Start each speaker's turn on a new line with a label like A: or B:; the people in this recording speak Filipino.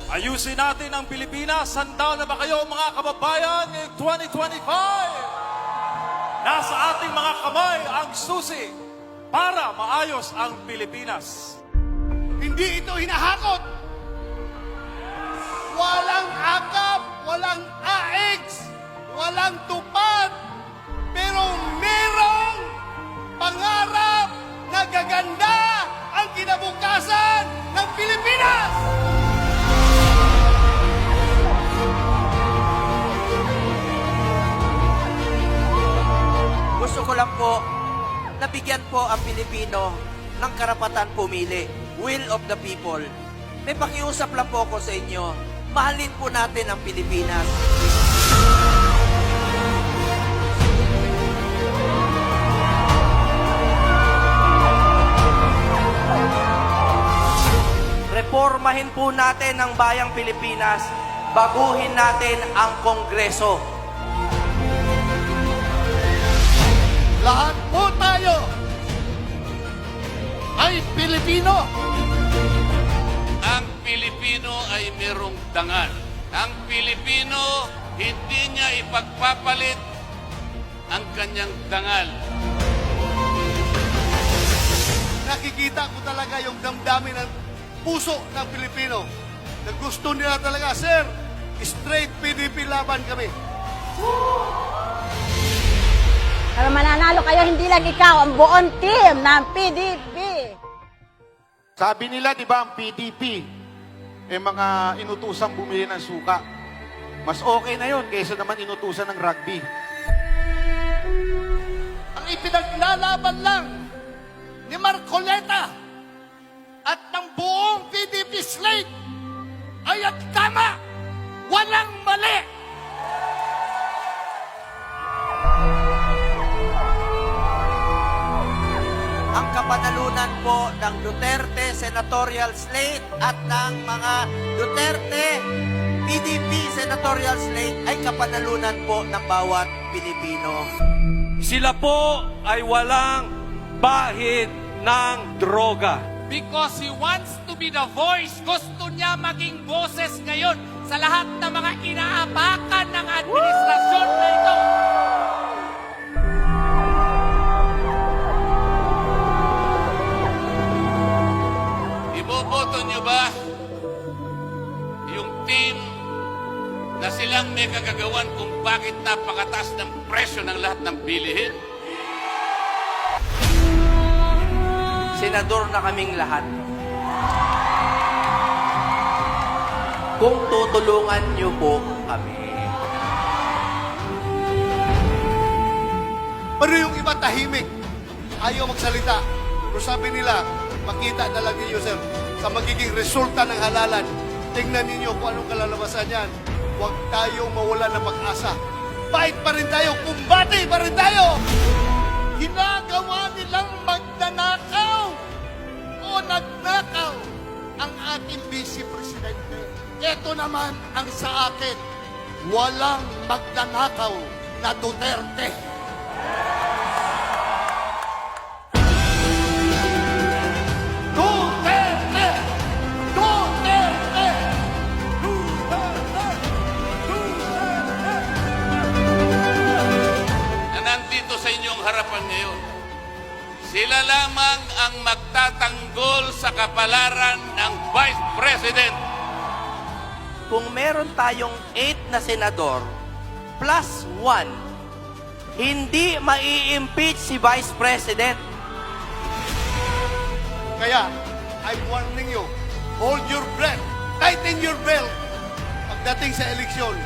A: Ayusin natin ang Pilipinas. Handa na ba kayo mga kababayan ngayong 2025? Nasa ating mga kamay ang susi para maayos ang Pilipinas.
B: Hindi ito hinahakot. Walang akap, walang AX, walang tupad. Pero merong pangarap na gaganda ang kinabukasan ng Pilipinas!
C: Gusto ko lang po, nabigyan po ang Pilipino ng karapatan pumili. Will of the people. May pakiusap lang po ako sa inyo. Mahalin po natin ang Pilipinas. Reformahin po natin ang bayang Pilipinas. Baguhin natin ang Kongreso.
B: Lahat po tayo ay Pilipino.
D: Ang Pilipino ay merong dangal. Ang Pilipino, hindi niya ipagpapalit ang kanyang dangal.
B: Nakikita ko talaga yung damdamin ng puso ng Pilipino na gusto nila talaga, sir, straight PDP laban kami.
E: Para mananalo kayo, hindi lang ikaw, ang buong team ng PDP.
F: Sabi nila, di ba, ang PDP, mga inutusang bumili ng suka. Mas okay na yon kaysa naman inutusan ng rugby.
B: Ang ipinaglalaban lang ni Marcoleta at ng buong PDP slate ay ang tama, walang mali.
C: Ang kapanalunan po ng Duterte Senatorial Slate at ng mga Duterte PDP Senatorial Slate ay kapanalunan po ng bawat Pilipino.
G: Sila po ay walang bahid ng droga.
H: Because he wants to be the voice. Gusto niya maging boses ngayon sa lahat ng mga inaapakan ng administrasyon na ito.
D: Iboboto niyo ba yung team na silang may kagagawan kung bakit napakataas ng presyo ng lahat ng bilihin?
C: Senador na kaming lahat. Kung tutulungan niyo po kami.
B: Pero yung iba tahimik, ayaw magsalita. Pero sabi nila, makita na lang ninyo, sir, sa magiging resulta ng halalan. Tingnan ninyo kung anong kalalabasan yan. Huwag tayong mawala ng pag-asa. Fight pa rin tayo, kumbati pa rin tayo! Ginagawa nilang magnanakaw o nagnakaw ang ating Vice Presidente. Ito naman ang sa akin, walang magnanakaw na Duterte. Duterte! Duterte!
D: Na nandito sa inyong harapan ngayon, sila lamang ang magtatanggol sa kapalaran ng Vice President.
C: Kung meron tayong 8 na senador plus 1, hindi mai-impeach si Vice President.
B: Kaya, I'm warning you, hold your breath, tighten your belt pagdating sa eleksyon.